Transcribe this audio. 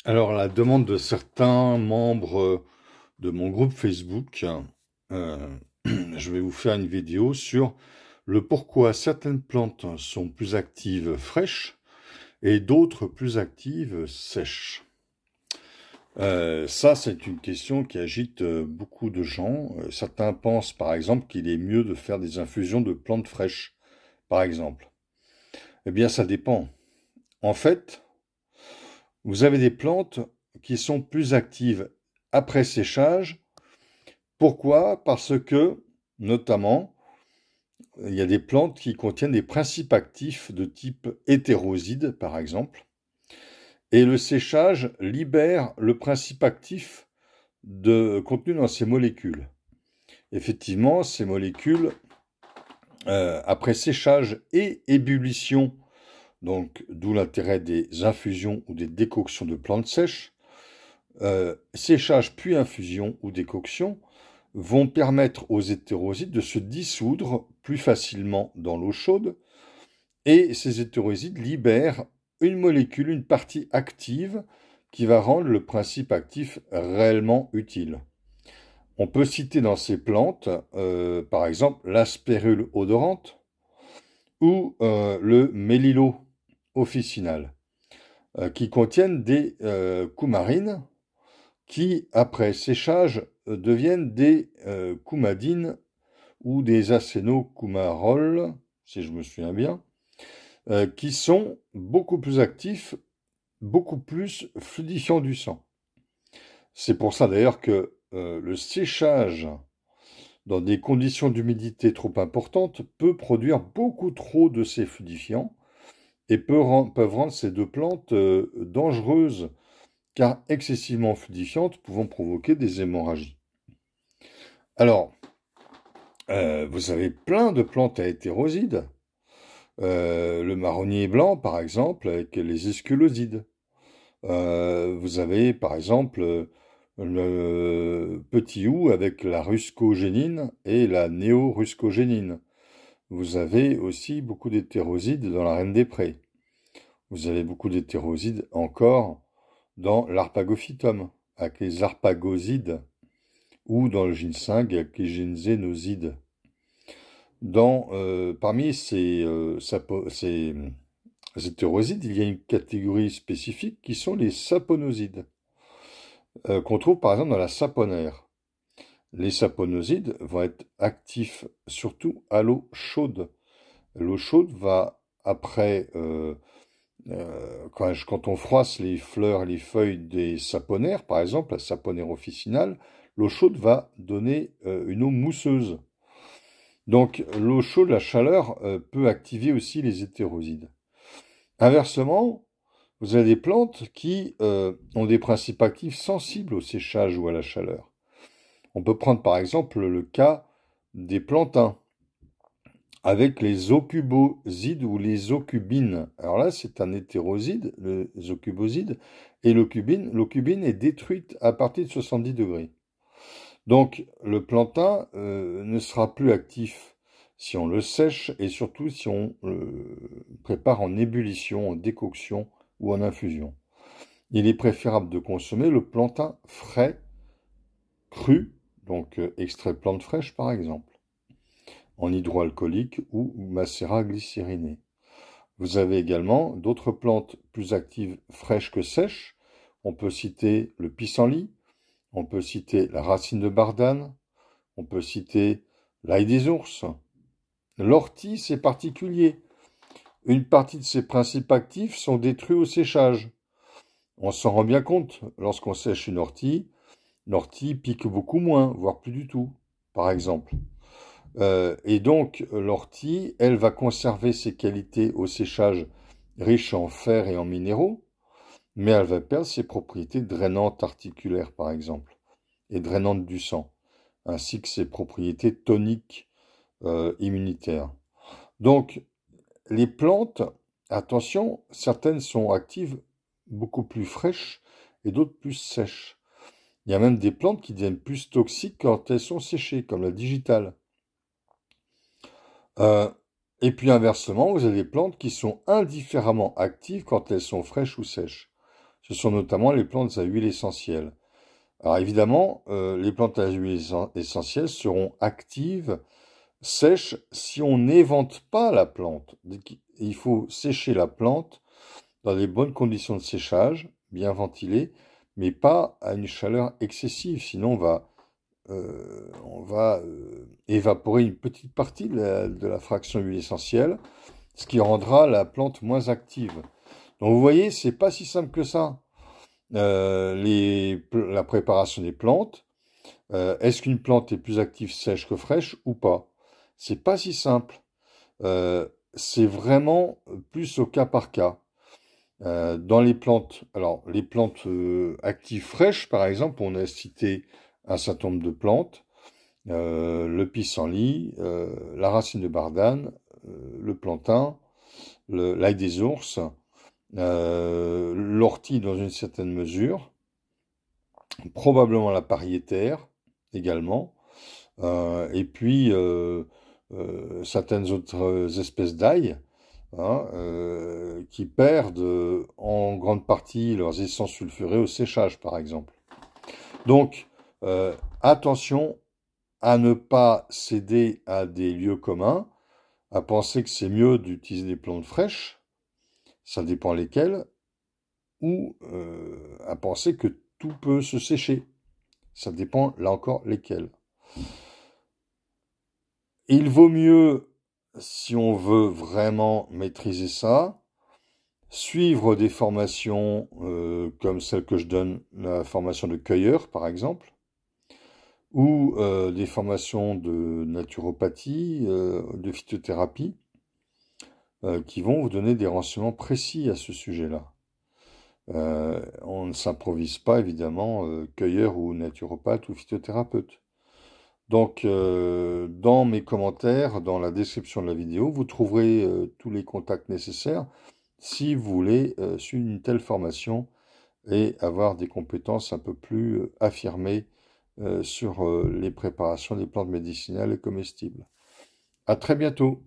Alors, à la demande de certains membres de mon groupe Facebook, euh, je vais vous faire une vidéo sur le pourquoi certaines plantes sont plus actives fraîches et d'autres plus actives sèches. Ça, c'est une question qui agite beaucoup de gens. Certains pensent, par exemple, qu'il est mieux de faire des infusions de plantes fraîches, par exemple. Eh bien, ça dépend. En fait, vous avez des plantes qui sont plus actives après séchage. Pourquoi? Parce que, notamment, il y a des plantes qui contiennent des principes actifs de type hétéroside, par exemple, et le séchage libère le principe actif contenu dans ces molécules. Effectivement, ces molécules, après séchage et ébullition, donc d'où l'intérêt des infusions ou des décoctions de plantes sèches, séchage puis infusion ou décoction, vont permettre aux hétérosides de se dissoudre plus facilement dans l'eau chaude, et ces hétérosides libèrent une molécule, une partie active, qui va rendre le principe actif réellement utile. On peut citer dans ces plantes, par exemple, l'aspérule odorante ou le mélilo officinal, qui contiennent des coumarines qui, après séchage, deviennent des coumadines ou des acénocoumarols, si je me souviens bien, qui sont beaucoup plus actifs, beaucoup plus fluidifiants du sang. C'est pour ça d'ailleurs que le séchage dans des conditions d'humidité trop importantes peut produire beaucoup trop de ces fluidifiants et peuvent rendre ces deux plantes dangereuses, car excessivement fluidifiantes pouvant provoquer des hémorragies. Alors, vous avez plein de plantes à hétérosides. Le marronnier blanc, par exemple, avec les esculosides. Vous avez, par exemple, le petit hou avec la ruscogénine et la néoruscogénine. Vous avez aussi beaucoup d'hétérosides dans la reine des prés. Vous avez beaucoup d'hétérosides encore dans l'arpagophytum, avec les arpagosides, ou dans le ginseng avec les ginsénosides. Parmi ces hétérosides, il y a une catégorie spécifique qui sont les saponosides, qu'on trouve par exemple dans la saponaire. Les saponosides vont être actifs surtout à l'eau chaude. L'eau chaude va, après, quand on froisse les fleurs et les feuilles des saponaires, par exemple, la saponaire officinale, l'eau chaude va donner une eau mousseuse. Donc l'eau chaude, la chaleur, peut activer aussi les hétérosides. Inversement, vous avez des plantes qui ont des principes actifs sensibles au séchage ou à la chaleur. On peut prendre par exemple le cas des plantains avec les aucubosides ou les aucubines. Alors là, c'est un hétéroside, les aucubosides, et l'aucubine est détruite à partir de 70 degrés. Donc le plantain ne sera plus actif si on le sèche et surtout si on le prépare en ébullition, en décoction ou en infusion. Il est préférable de consommer le plantain frais, cru, donc extrait de plantes fraîches par exemple, en hydroalcoolique ou macérat glycériné. Vous avez également d'autres plantes plus actives fraîches que sèches. On peut citer le pissenlit, on peut citer la racine de bardane, on peut citer l'ail des ours. L'ortie, c'est particulier. Une partie de ses principes actifs sont détruits au séchage. On s'en rend bien compte lorsqu'on sèche une ortie. L'ortie pique beaucoup moins, voire plus du tout, par exemple. Et donc, l'ortie, elle va conserver ses qualités au séchage riche en fer et en minéraux, mais elle va perdre ses propriétés drainantes articulaires, par exemple, et drainantes du sang, ainsi que ses propriétés toniques immunitaires. Donc, les plantes, attention, certaines sont actives beaucoup plus fraîches et d'autres plus sèches. Il y a même des plantes qui deviennent plus toxiques quand elles sont séchées, comme la digitale. Euh, et puis inversement, vous avez des plantes qui sont indifféremment actives quand elles sont fraîches ou sèches. Ce sont notamment les plantes à huile essentielle. Alors évidemment, les plantes à huile essentielle seront actives, sèches, si on n'évente pas la plante. Il faut sécher la plante dans les bonnes conditions de séchage, bien ventilées, mais pas à une chaleur excessive, sinon on va évaporer une petite partie de la fraction huile essentielle, ce qui rendra la plante moins active. Donc vous voyez, c'est pas si simple que ça. La préparation des plantes, est-ce qu'une plante est plus active sèche que fraîche ou pas? C'est pas si simple. C'est vraiment plus au cas par cas. Dans les plantes, alors les plantes actives fraîches, par exemple, on a cité un certain nombre de plantes, le pissenlit, la racine de bardane, le plantain, l'ail des ours, l'ortie dans une certaine mesure, probablement la pariétaire également, et puis certaines autres espèces d'ail, hein, qui perdent en grande partie leurs essences sulfurées au séchage, par exemple. Donc, attention à ne pas céder à des lieux communs, à penser que c'est mieux d'utiliser des plantes fraîches, ça dépend lesquelles, ou à penser que tout peut se sécher, ça dépend là encore lesquelles. Il vaut mieux, si on veut vraiment maîtriser ça, suivre des formations comme celle que je donne, la formation de cueilleur par exemple, ou des formations de naturopathie, de phytothérapie, qui vont vous donner des renseignements précis à ce sujet-là. On ne s'improvise pas évidemment cueilleur ou naturopathe ou phytothérapeute. Donc, dans mes commentaires, dans la description de la vidéo, vous trouverez tous les contacts nécessaires si vous voulez suivre une telle formation et avoir des compétences un peu plus affirmées sur les préparations des plantes médicinales et comestibles. À très bientôt!